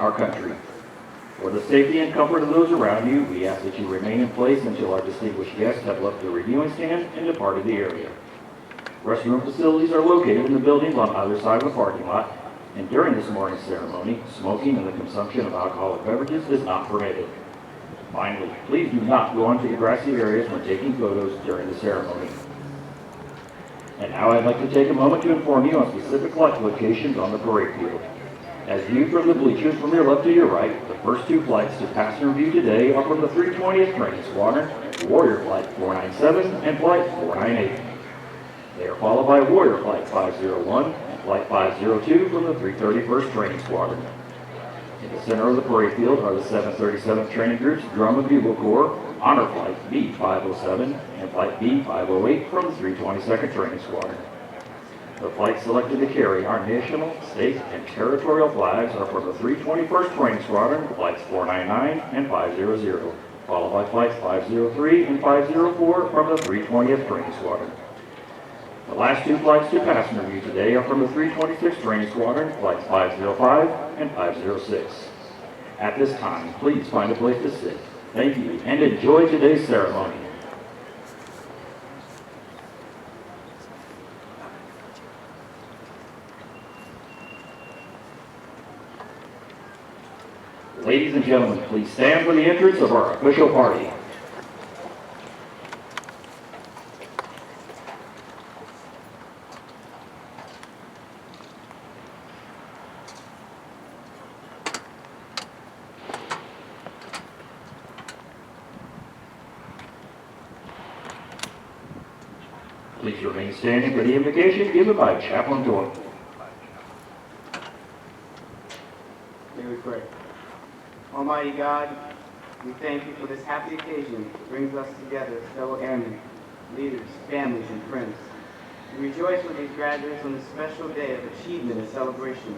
our country. For the safety and comfort of those around you, we ask that you remain in place until our distinguished guests have left the reviewing stand and departed the area. Restroom facilities are located in the buildings on either side of the parking lot, and during this morning's ceremony, smoking and the consumption of alcoholic beverages is not permitted. Finally, please do not go onto the grassy areas when taking photos during the ceremony. And now I'd like to take a moment to inform you on specific flight locations on the parade field. As viewed from the bleachers from your left to your right, the first two flights to pass and review today are from the 320th Training Squadron, Warrior Flight 497 and Flight 498. They are followed by Warrior Flight 501 and Flight 502 from the 331st Training Squadron. In the center of the parade field are the 737th Training Group's Drum and Bugle Corps, Honor Flight B507 and Flight B508 from the 322nd Training Squadron. The flights selected to carry our national, state, and territorial flags are from the 321st Training Squadron, Flights 499 and 500, followed by Flights 503 and 504 from the 320th Training Squadron. The last two flights to pass and review today are from the 326th Training Squadron, Flights 505 and 506. At this time, please find a place to sit. Thank you, and enjoy today's ceremony. Ladies and gentlemen, please stand for the entrance of our official party. Please remain standing for the invocation given by Chaplain Doyle. May we pray. Almighty God, we thank you for this happy occasion that brings us together as fellow airmen, leaders, families, and friends. We rejoice with these graduates on this special day of achievement and celebration.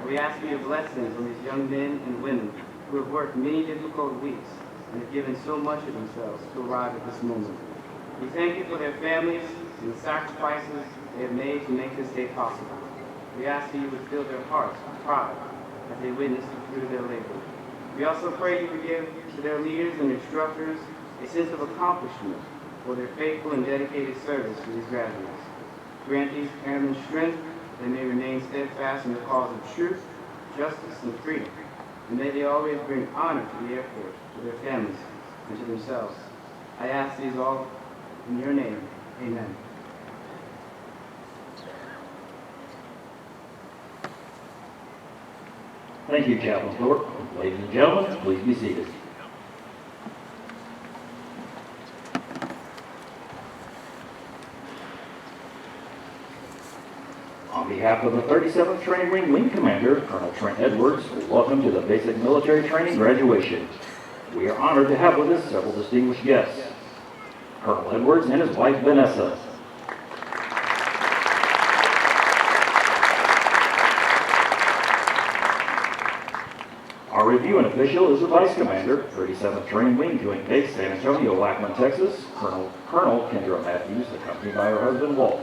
We ask for your blessings on these young men and women who have worked many difficult weeks and have given so much of themselves to arrive at this moment. We thank you for their families and the sacrifices they have made to make this day possible. We ask that you would fill their hearts with pride as they witness the fruit of their labor. We also pray you would give to their leaders and instructors a sense of accomplishment for their faithful and dedicated service to these graduates. Grant these airmen strength that they may remain steadfast in the cause of truth, justice, and freedom. And may they always bring honor to the Air Force, to their families, and to themselves. I ask these all in your name. Amen. Thank you, Chaplain Thorpe. Ladies and gentlemen, please be seated. On behalf of the 37th Training Wing Wing Commander, Colonel Trent Edwards, welcome to the Basic Military Training graduation. We are honored to have with us several distinguished guests. Colonel Edwards and his wife, Vanessa. Our reviewing official is the Vice Commander, 37th Training Wing, Joint Base, San Antonio, Lackland, Texas, Colonel Kendra Matthews, accompanied by her husband, Walt.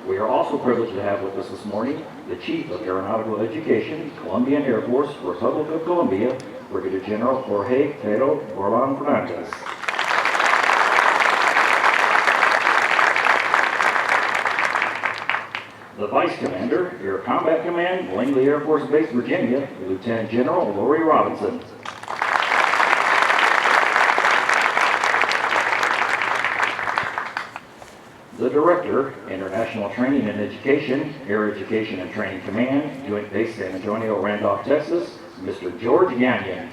We are also privileged to have with us this morning the Chief of Aeronautical Education, Colombian Air Force, Republic of Colombia, Brigadier General Jorge Pedro Borlan Fernandez. The Vice Commander, Air Combat Command, Langley Air Force Base, Virginia, Lieutenant General Lori Robinson. The Director, International Training and Education, Air Education and Training Command, Joint Base San Antonio, Randolph, Texas, Mr. George Gagnon.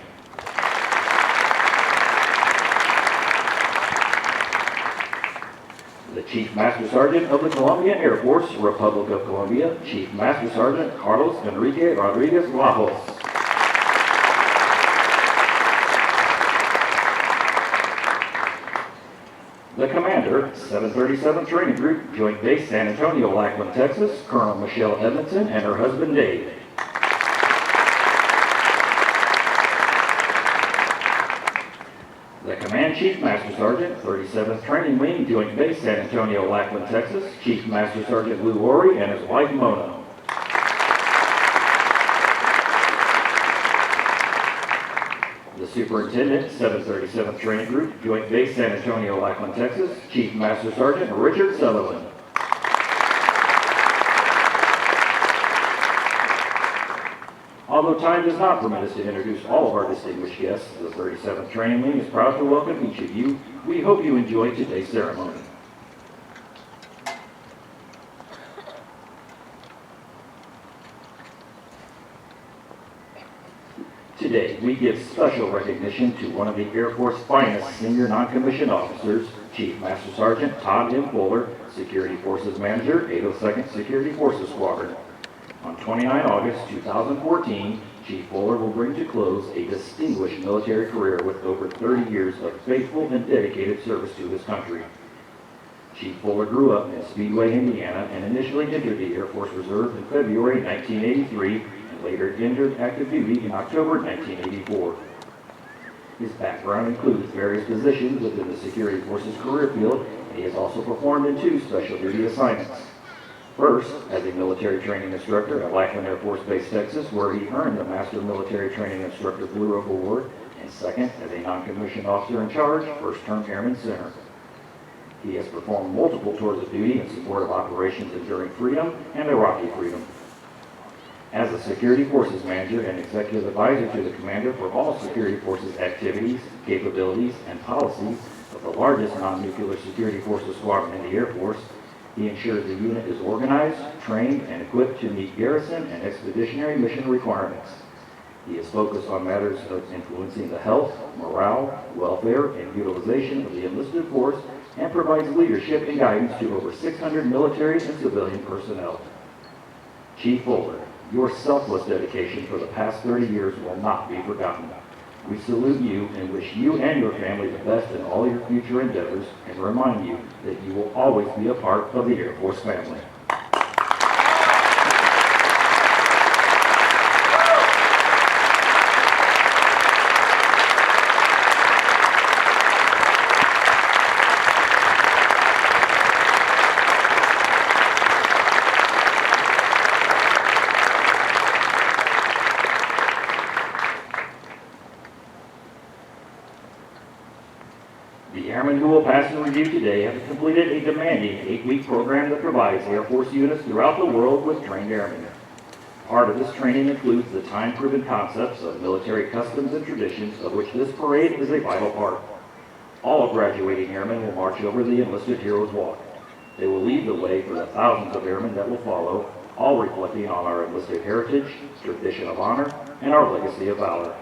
The Chief Master Sergeant of the Colombian Air Force, Republic of Colombia, Chief Master Sergeant Carlos Enrique Rodriguez Lajos. The Commander, 737th Training Group, Joint Base San Antonio, Lackland, Texas, Colonel Michelle Edmondson and her husband Dave. The Command Chief Master Sergeant, 37th Training Wing, Joint Base, San Antonio, Lackland, Texas, Chief Master Sergeant Lou Ori and his wife Mona. The Superintendent, 737th Training Group, Joint Base, San Antonio, Lackland, Texas, Chief Master Sergeant Richard Sutherland. Although time does not permit us to introduce all of our distinguished guests, the 37th Training Wing is proud to welcome each of you. We hope you enjoy today's ceremony. Today, we give special recognition to one of the Air Force's finest senior non-commissioned officers, Chief Master Sergeant Todd M. Fuller, Security Forces Manager, 802nd Security Forces Squadron. On 29 August 2014, Chief Fuller will bring to close a distinguished military career with over 30 years of faithful and dedicated service to his country. Chief Fuller grew up in Speedway, Indiana, and initially entered the Air Force Reserve in February 1983 and later entered active duty in October 1984. His background includes various positions within the Security Forces career field, and he has also performed in 2 special duty assignments. First, as a military training instructor at Lackland Air Force Base, Texas, where he earned the Master Military Training Instructor Blue Rope Award, and second, as a non-commissioned officer in charge, 1st Term Airman Center. He has performed multiple tours of duty in support of Operations Enduring Freedom and Iraqi Freedom. As a Security Forces Manager and Executive Advisor to the Commander for all Security Forces activities, capabilities, and policies of the largest non-nuclear Security Forces Squadron in the Air Force, he ensures the unit is organized, trained, and equipped to meet garrison and expeditionary mission requirements. He is focused on matters of influencing the health, morale, welfare, and utilization of the enlisted force and provides leadership and guidance to over 600 military and civilian personnel. Chief Fuller, your selfless dedication for the past 30 years will not be forgotten. We salute you and wish you and your family the best in all your future endeavors and remind you that you will always be a part of the Air Force family. The airmen who will pass and review today have completed a demanding 8-week program that provides Air Force units throughout the world with trained airmen. Part of this training includes the time-proven concepts of military customs and traditions, of which this parade is a vital part. All graduating airmen will march over the Enlisted Heroes Walk. They will lead the way for the thousands of airmen that will follow, all reflecting on our enlisted heritage, tradition of honor, and our legacy of valor.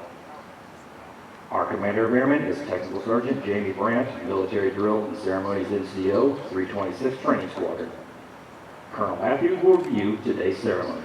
Our Commander of Airmen is Technical Sergeant Jamie Brandt, Military Drill and Ceremonies NCO, 326 Training Squadron. Colonel Matthews will review today's ceremony.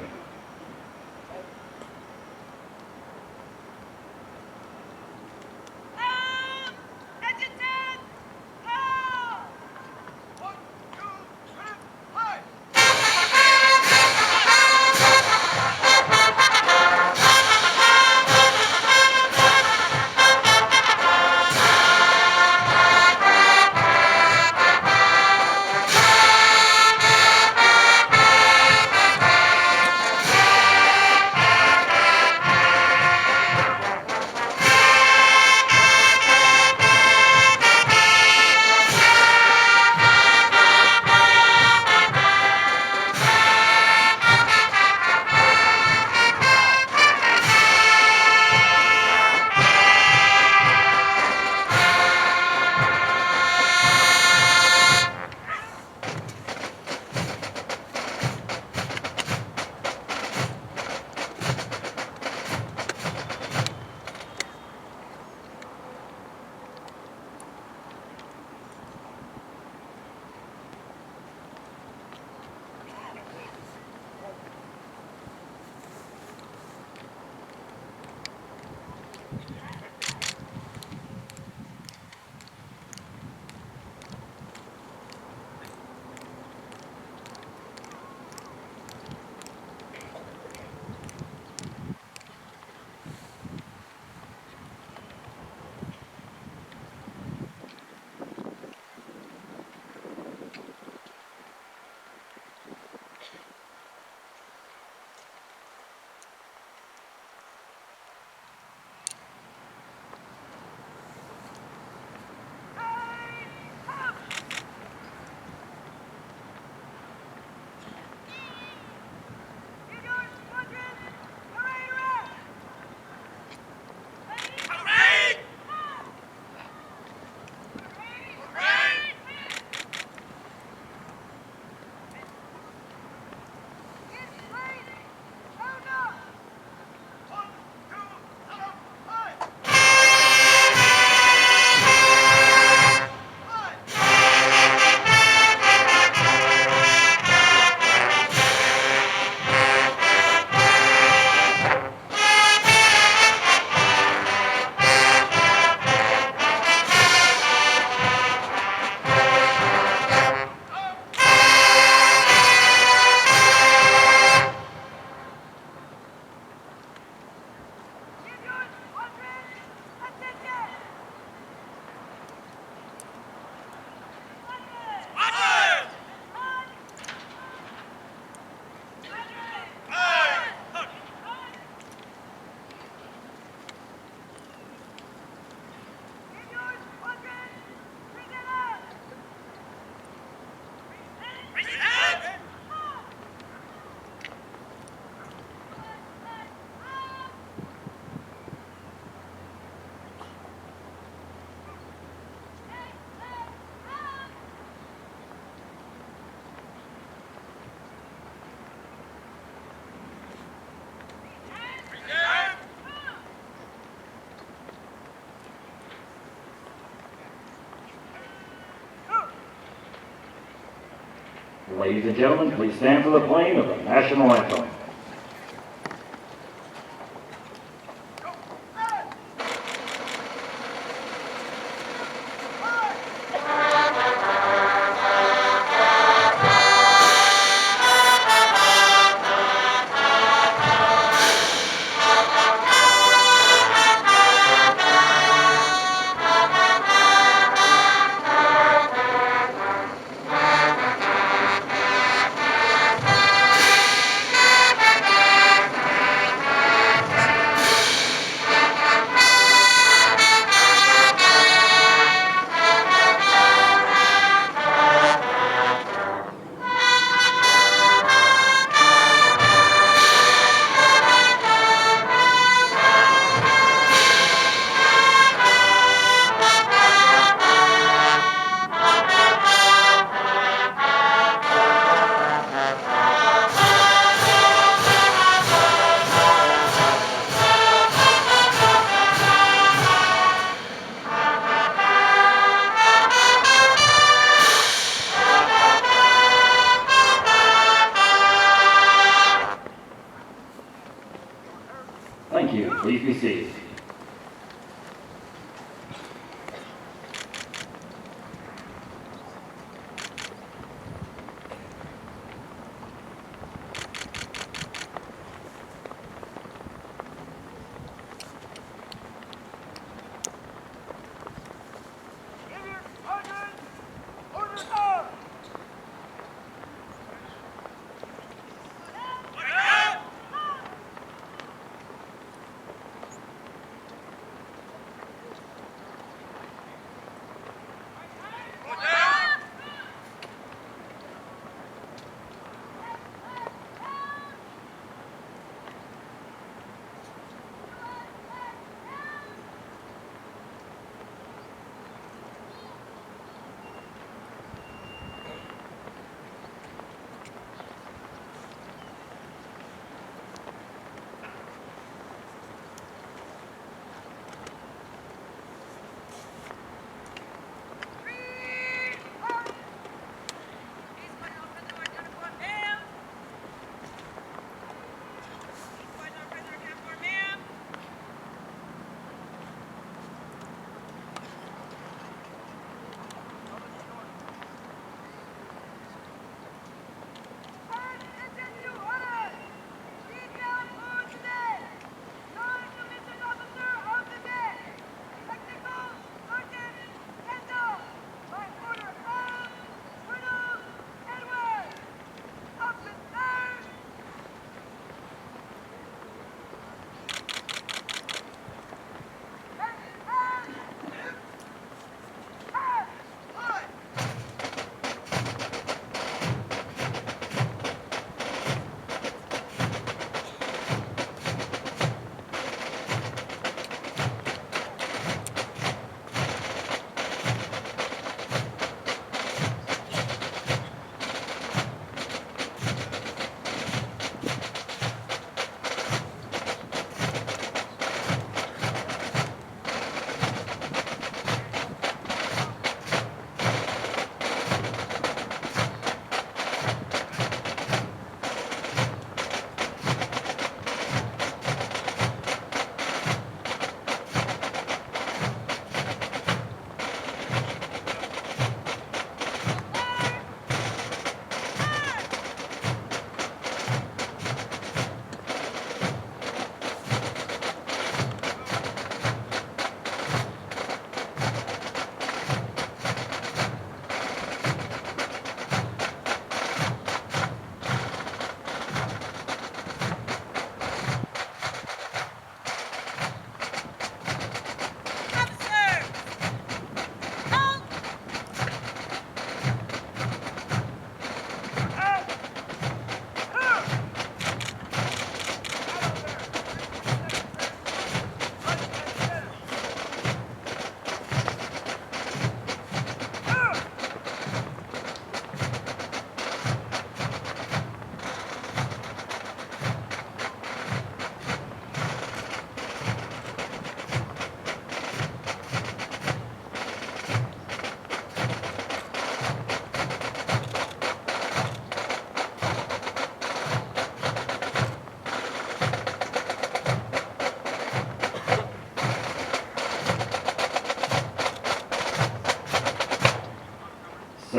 Ladies and gentlemen, please stand for the playing of the national anthem. Thank you. Please be seated.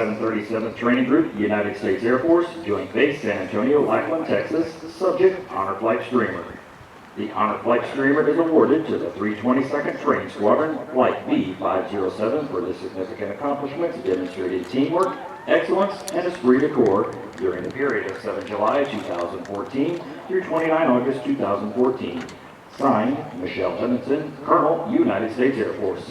737th Training Group, United States Air Force, Joint Base San Antonio, Lackland, Texas. Subject, Honor Flight Streamer. The Honor Flight Streamer is awarded to the 322nd Training Squadron, Flight B507, for the significant accomplishments, demonstrated teamwork, excellence, and esprit de corps during the period of 7 July 2014 through 29 August 2014. Signed, Michelle Levinson, Colonel, United States Air Force.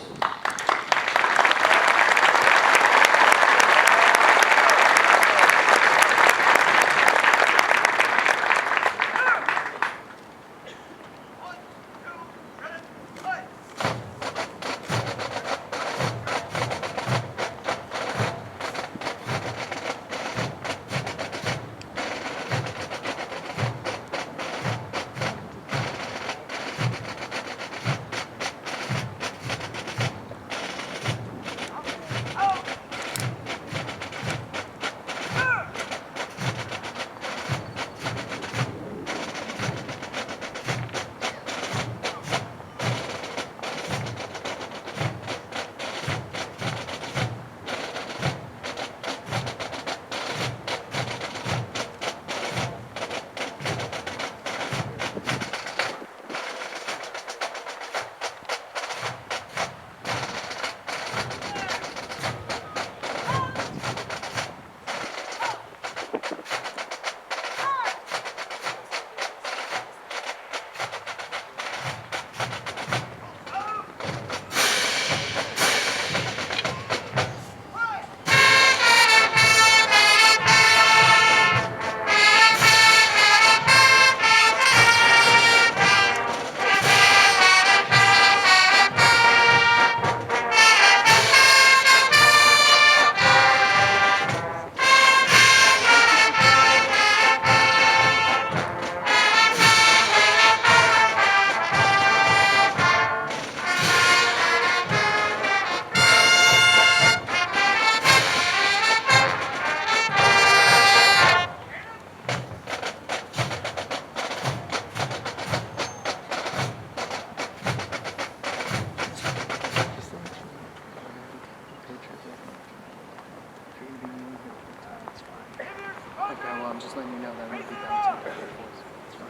Okay, well, I'm just letting you know that I won't be bouncing back and forth. It's fine.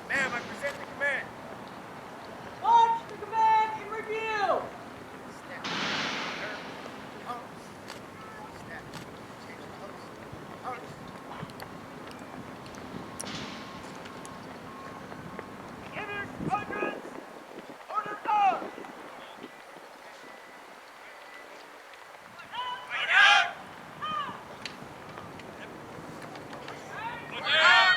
Ma'am, I present the command. Launch the command in review! Step. Turn. Pumps. Step. Change pumps. Pumps. Beginners, hundreds. Order up. Look out. Look out.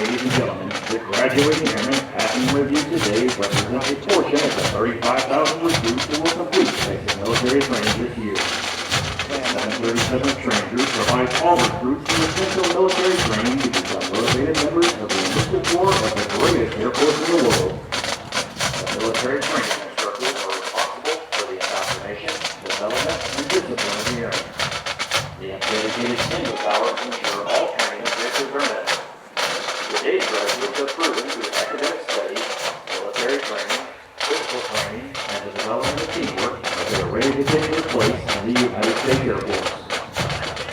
Ladies and gentlemen, the graduating airmen passing review today represents a portion of the 35,000 recruits who will complete basic military training this year. The 737th Training Group provides all recruits with essential military training to become motivated members of the enlisted corps of the greatest air force in the world. The military training instructors are responsible for the indoctrination, development, and discipline of the airmen. They have dedicated single power to ensure all training objectives are met. Today's graduates have proven through academic study, military training, physical training, and the development of teamwork that they are ready to take their place in the United States Air Force.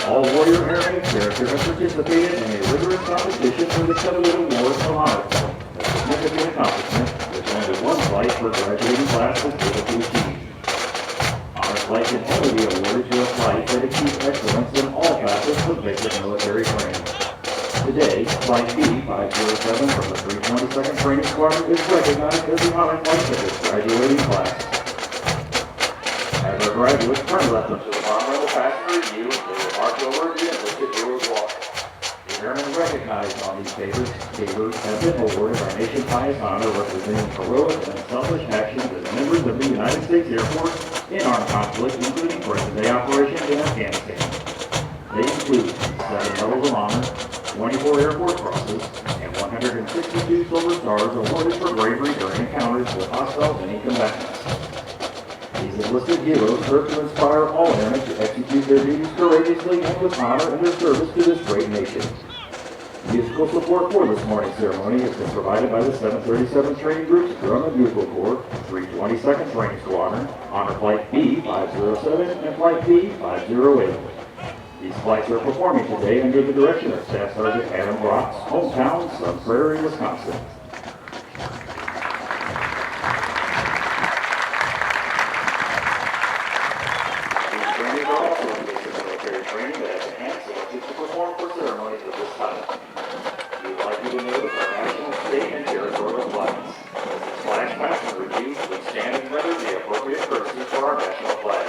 All warrior airmen of character have participated in a rigorous competition for the coveted award of Honor Flight, a significant accomplishment which only one flight per graduating class is able to achieve. Honor Flight can only be awarded to a flight that achieves excellence in all facets of basic military training. Today, Flight B-507 from the 322nd Training Squadron is recognized as the honor flight of its graduating class. As our graduates turn left into the bomb level passenger review, they will march over the enlisted heroes walk. The airmen recognized on these papers have been awarded our nation's highest honor, representing heroic and unselfish actions as members of the United States Air Force in armed conflict, including present-day operations in Afghanistan. They include 7 medals of honor, 24 Air Force crosses, and 162 silver stars awarded for bravery during encounters with hostile enemy combatants. These enlisted heroes serve to inspire all airmen to execute their duties courageously and with honor in their service to this great nation. Musical support for this morning's ceremony has been provided by the 737 Training Group's Drum and Bugle Corps, 322nd Training Squadron, Honor Flight B-507 and Flight B-508. These flights are performing today under the direction of Staff Sergeant Adam Brock's hometown, Sun Prairie, Wisconsin. These trainings are also in basic military training that has enhanced selected to perform for ceremonies of this type. We would like you to notice our national, state, and territorial flags. As these flags pass and review, please stand and render the appropriate courtesy for our national flag.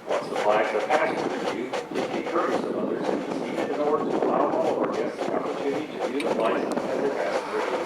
Once the flags have passed the review, please be courteous of others and be seated in order to allow all of our guests the opportunity to view the flags as they pass the review.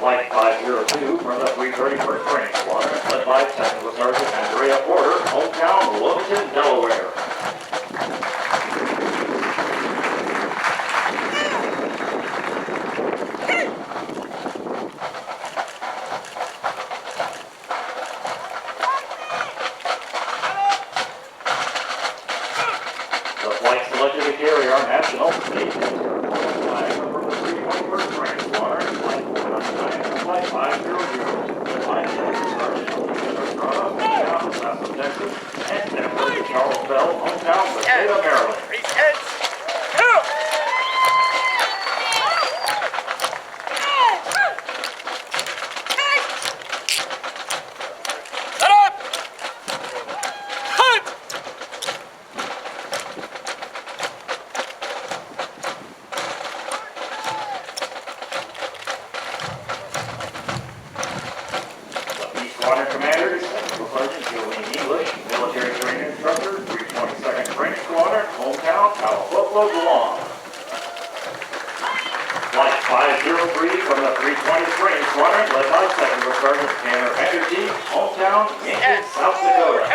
Flight 502 from the 331st Training Squadron, led by Technical Sergeant Andrea Porter, hometown Wilmington, Delaware. The flight selected to carry our national, state, and territorial flag from the 321st Training Squadron, Flight 499 and Flight 500, led by Technical Sergeant Alicia Estrada, hometown of Sasso, Texas, and Technical Charles Bell, hometown of the state of Maryland. Three heads. Two. South Dakota.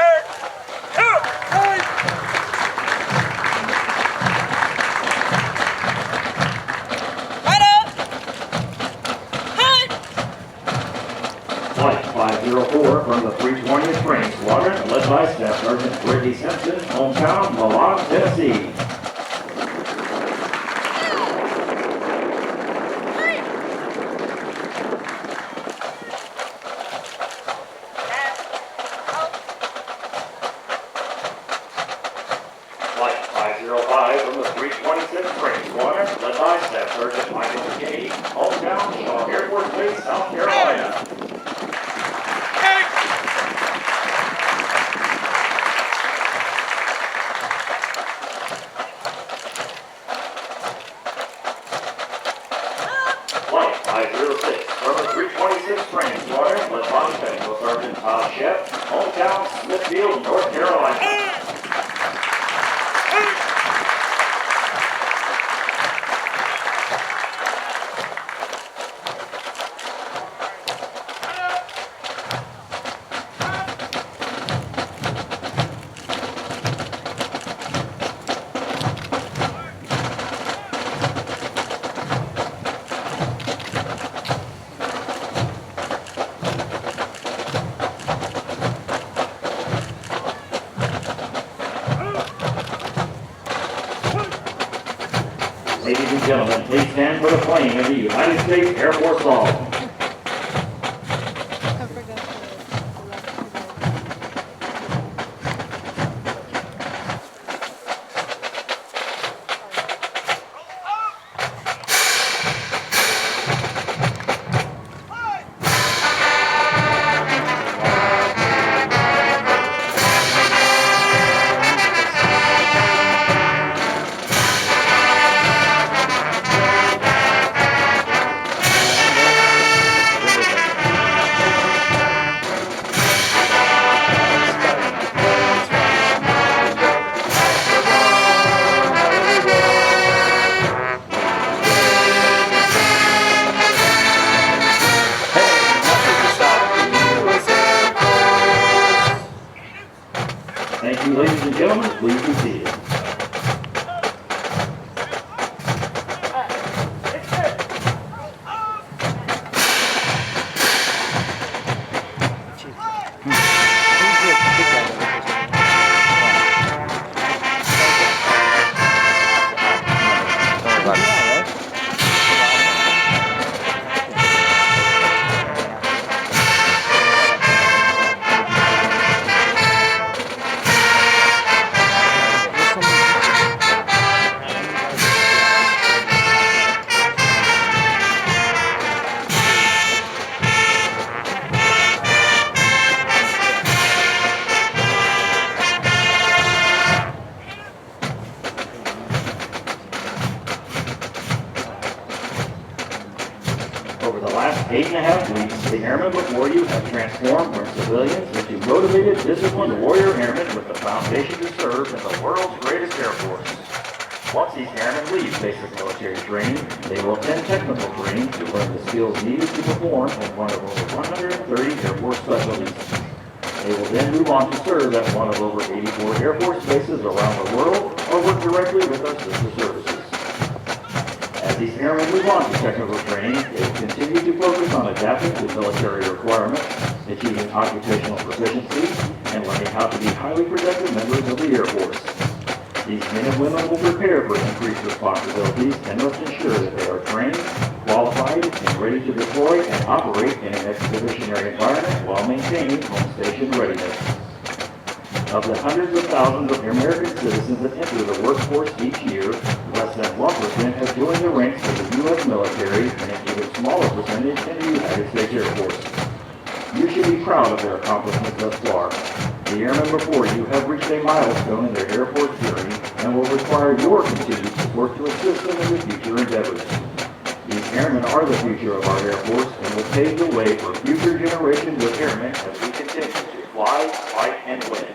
Flight 504 from the 320th Training Squadron, led by Staff Sergeant Brittany Simpson, hometown, Milan, Tennessee. Flight 505 from the 326th Training Squadron, led by Staff Sergeant Michael McKinney, hometown, Shaw Air Force Base, South Carolina. Flight 506 from the 326th Training Squadron, led by Technical Sergeant Todd Sheff, hometown, Smithfield, North Carolina. Ladies and gentlemen, please stand for the flag of the United States Air Force Song. I forgot Thank you, ladies and gentlemen. Please be seated. Over the last 8.5 weeks, the airmen before you have transformed from civilians into motivated, disciplined warrior airmen with the foundation to serve in the world's greatest Air Force. Once these airmen leave basic military training, they will attend technical training to learn the skills needed to perform in one of over 130 Air Force specialties. They will then move on to serve at one of over 84 Air Force bases around the world or work directly with our sister services. As these airmen move on to technical training, they will continue to focus on adapting to military requirements, achieving occupational proficiency, and learning how to be highly productive members of the Air Force. These men and women will prepare for increased responsibilities and must ensure that they are trained, qualified, and ready to deploy and operate in an expeditionary environment while maintaining home station readiness. Of the hundreds of thousands of American citizens that enter the workforce each year, less than 1% have joined the ranks of the U.S. military and an even smaller percentage in the United States Air Force. You should be proud of their accomplishments thus far. The airmen before you have reached a milestone in their Air Force journey and will require your continued support to assist them in their future endeavors. These airmen are the future of our Air Force and will pave the way for future generations of airmen as we continue to fly, fight, and win.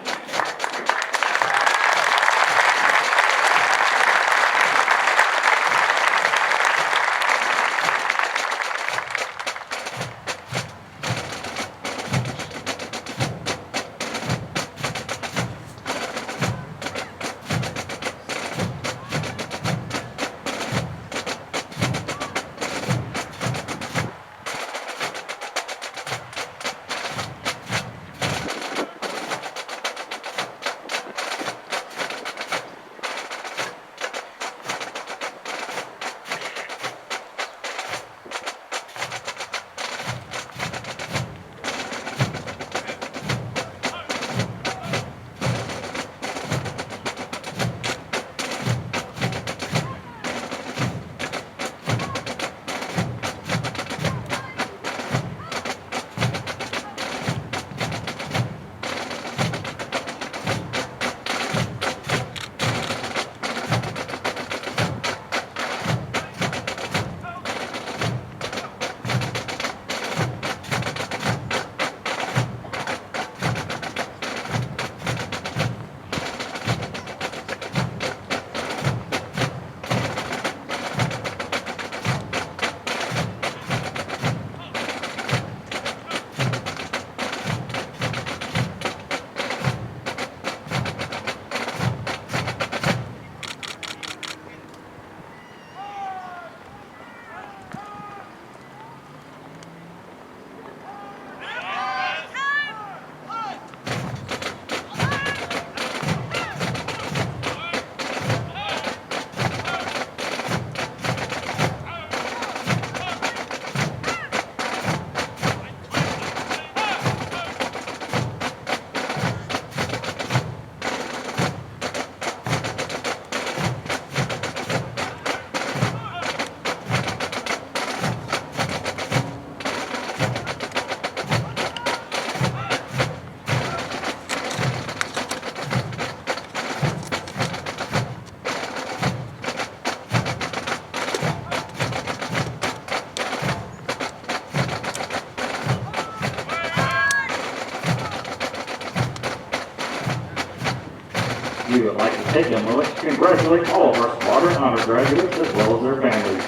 We would like to take a moment to congratulate all of our squadron honor graduates as well as their families.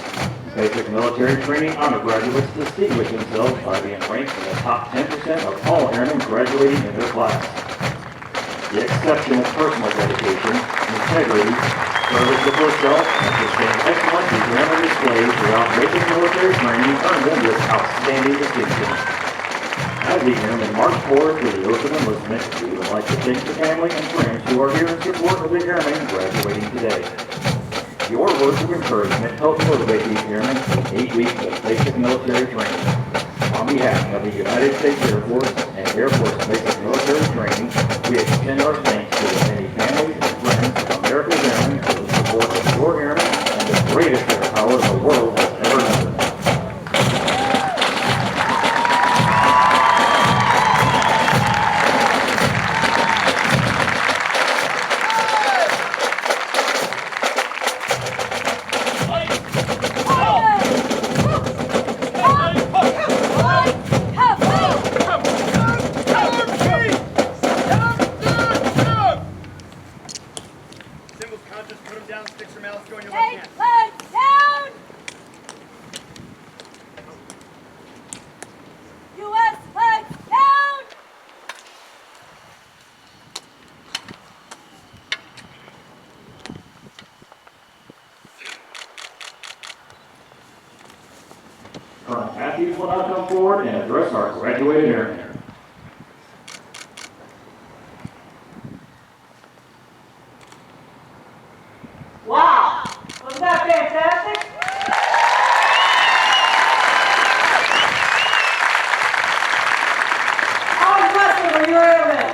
Basic military training honor graduates distinguish themselves by being ranked in the top 10% of all airmen graduating in their class. The exceptional personal dedication, integrity, service before self, and sustained excellence in grammar displays throughout basic military training earned them this outstanding distinction. As the airmen march forward to the oath of enlistment, we would like to thank the family and friends who are here in support of the airmen graduating today. Your words of encouragement help motivate these airmen through 8 weeks of basic military training. On behalf of the United States Air Force and Air Force Basic Military Training, we extend our thanks to the many families and friends of America's airmen for the support of your airmen and the greatest air power the world has ever known. Symbols count, just put them down, sticks or malice, go in your Take left hand. legs down! U.S. flags down! Colonel Matthews will now come forward and address our graduated airmen. Wow! Wasn't that fantastic? How impressive were your airmen?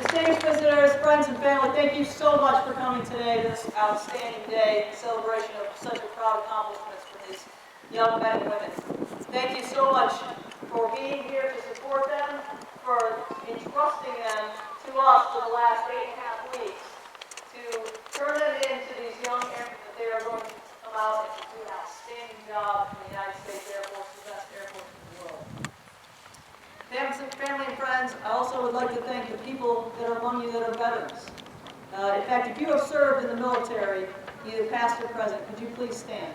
Distinguished visitors, friends, and family, thank you so much for coming today to this outstanding day in celebration of such a proud accomplishments for these young men and women. Thank you so much for being here to support them, for entrusting them to us for the last 8.5 weeks to turn them into these young airmen that they are going to come out and do an outstanding job in the United States Air Force, the best Air Force in the world. Family and friends, I also would like to thank the people that are among you that are veterans. In fact, if you have served in the military, either past or present, could you please stand?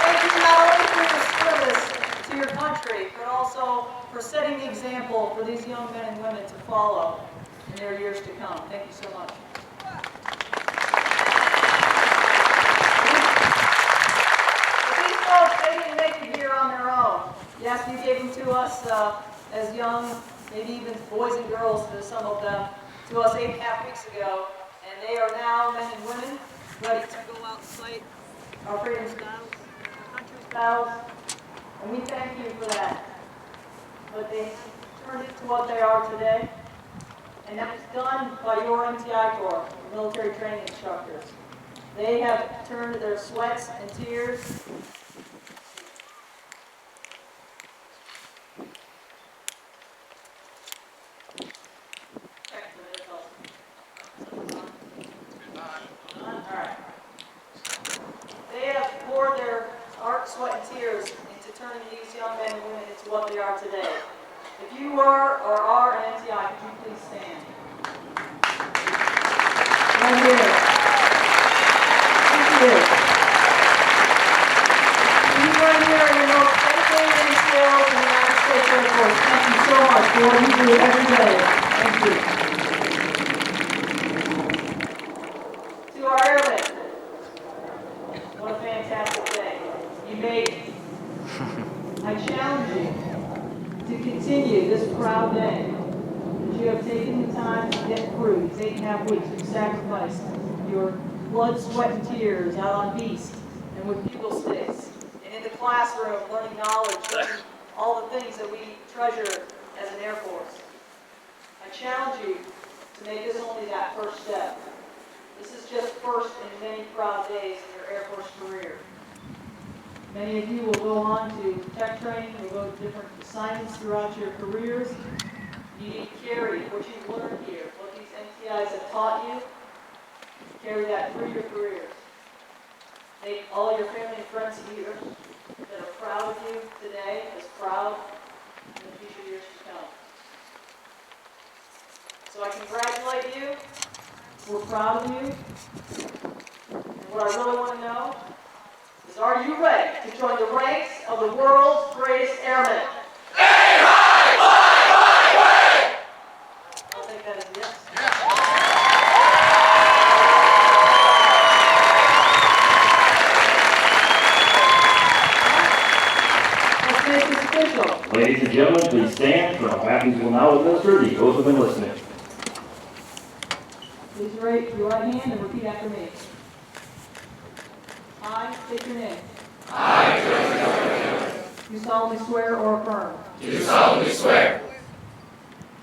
Thank you not only for your service to your country, but also for setting the example for these young men and women to follow in their years to come. Thank you so much. They didn't make it here on their own. Yes, you gave them to us as young, maybe even boys and girls, some of them, to us 8.5 weeks ago. And they are now men and women ready to go out and fight our freedom's battles, our country's battles. And we thank you for that. But they turned into what they are today. And that was done by your MTI Corps, the military training instructors. They have turned their sweats and tears poured their art, sweat, and tears into turning these young men and women into what they are today. If you were or are an MTI, could you please stand? Right here. Thank you. You right here are your most dedicated skills in the United States Air Force. Thank you so much for what you do every day. Thank you. To our airmen, what a fantastic day. You made it. I challenge you to continue this proud day that you have taken the time to get through these 8.5 weeks. You sacrificed your blood, sweat, and tears out on beast and with bugle sticks and in the classroom learning knowledge, learning all the things that we treasure as an Air Force. I challenge you to make this only that first step. This is just first in many proud days in your Air Force career. Many of you will go on to tech training, will go to different assignments throughout your careers. You need to carry what you've learned here, what these guys have taught you, carry that through your careers. Make all your family and friends here that are proud of you today as proud in the future years to come. So I congratulate you. We're proud of you. And what I really want to know is, are you ready to join the ranks of the world's greatest airmen? I'll take that as a yes. Let's make this official. Ladies and gentlemen, please stand. Colonel Matthews will now administer the oath of enlistment. Please raise your right hand and repeat after me. I state your name. Do solemnly swear or affirm Do solemnly swear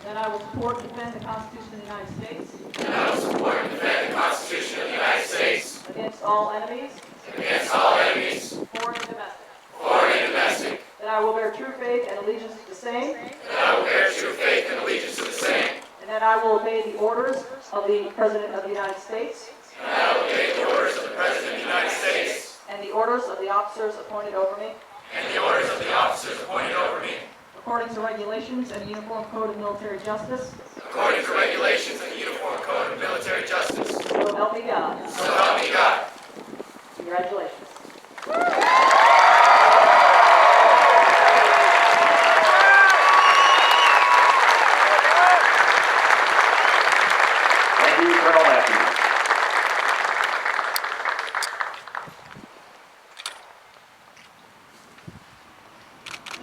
that I will support and defend the Constitution of the United States that I will support and defend the Constitution of the United States against all enemies, against all enemies, foreign and domestic. foreign and domestic, That I will bear true faith and allegiance to the same, that I will bear true faith and allegiance to the same, and that I will obey the orders of the President of the United States and I will obey the orders of the President of the United States and the orders of the officers appointed over me, and the orders of the officers appointed over me, according to regulations and the Uniform Code of Military Justice. according to regulations and the Uniform Code of Military Justice. So help me God. So help me God. Congratulations. Thank you, Colonel Matthews.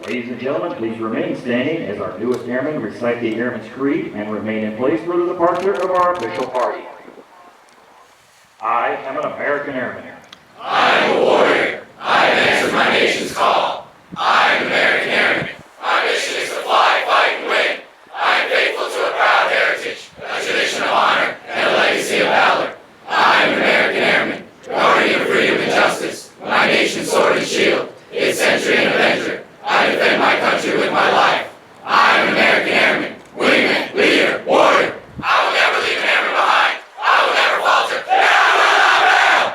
Ladies and gentlemen, please remain standing as our newest airmen recite the Airman's Creed and remain in place for the departure of our official party. I am an American Airman. I am a warrior. I have answered my nation's call. I am an American Airman. My mission is to fly, fight, and win. I am faithful to a proud heritage, a tradition of honor, and a legacy of valor. I am an American Airman, guardian of freedom and justice, my nation's sword and shield, its sentry and avenger. I defend my country with my life. I am an American Airman, wingman, leader, warrior. I will never leave an airman behind. I will never falter, and I will not fail.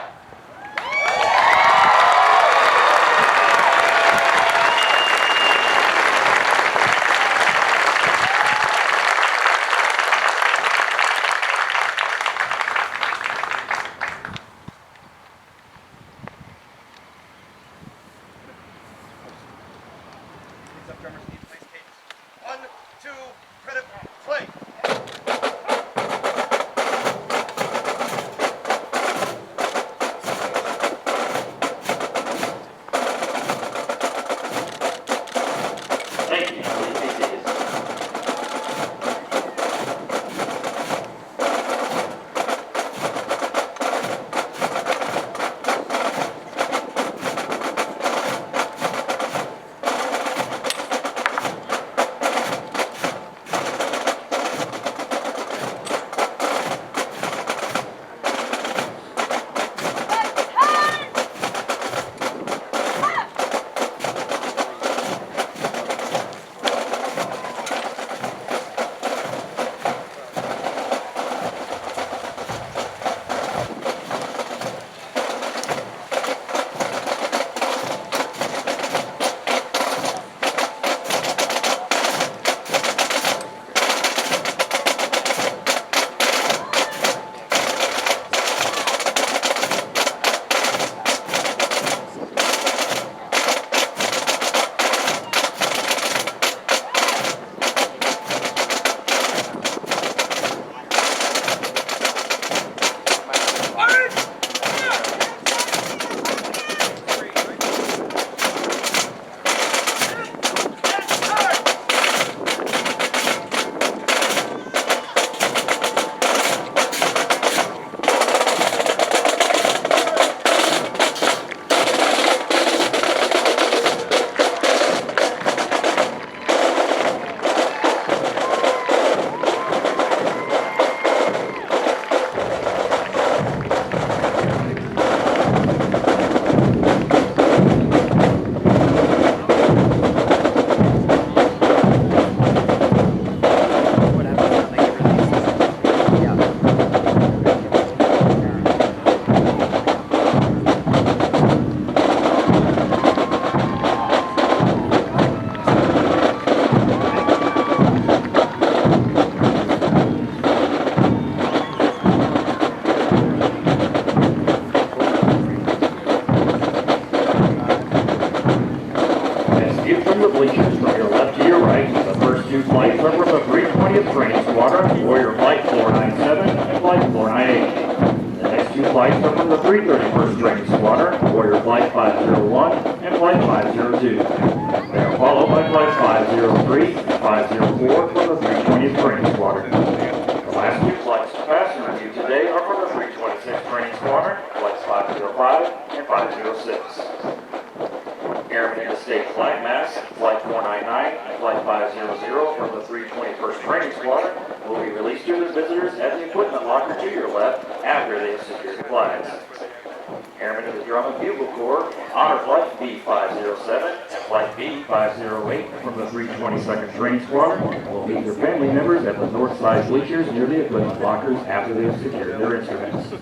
Training Squadron, Warrior Flight 497 and Flight 498. The next two flights are from the 331st Training Squadron, Warrior Flight 501 and Flight 502. They are followed by Flights 503 and 504 from the 320th Training Squadron. The last two flights to pass and review today are from the 326th Training Squadron, Flights 505 and 506. Airmen in the state flag mask, Flight 499 and Flight 500 from the 321st Training Squadron will be released to their visitors at the equipment locker to your left after they have secured the flags. Airmen of the Drum and Bugle Corps, Honor Flight B507 and Flight B508 from the 322nd Training Squadron will meet their family members at the north side bleachers near the equipment lockers after they have secured their instruments.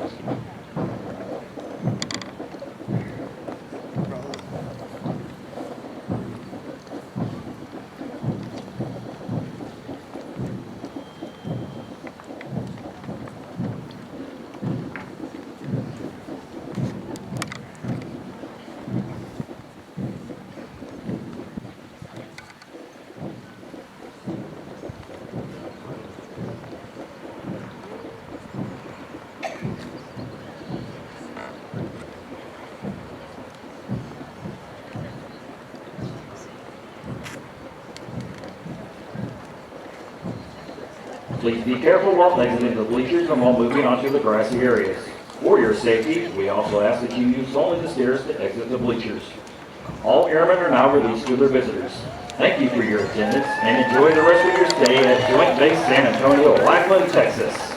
Please be careful while exiting the bleachers and while moving onto the grassy areas. For your safety, we also ask that you use only the stairs to exit the bleachers. All airmen are now released to their visitors. Thank you for your attendance and enjoy the rest of your stay at Joint Base San Antonio, Lackland, Texas.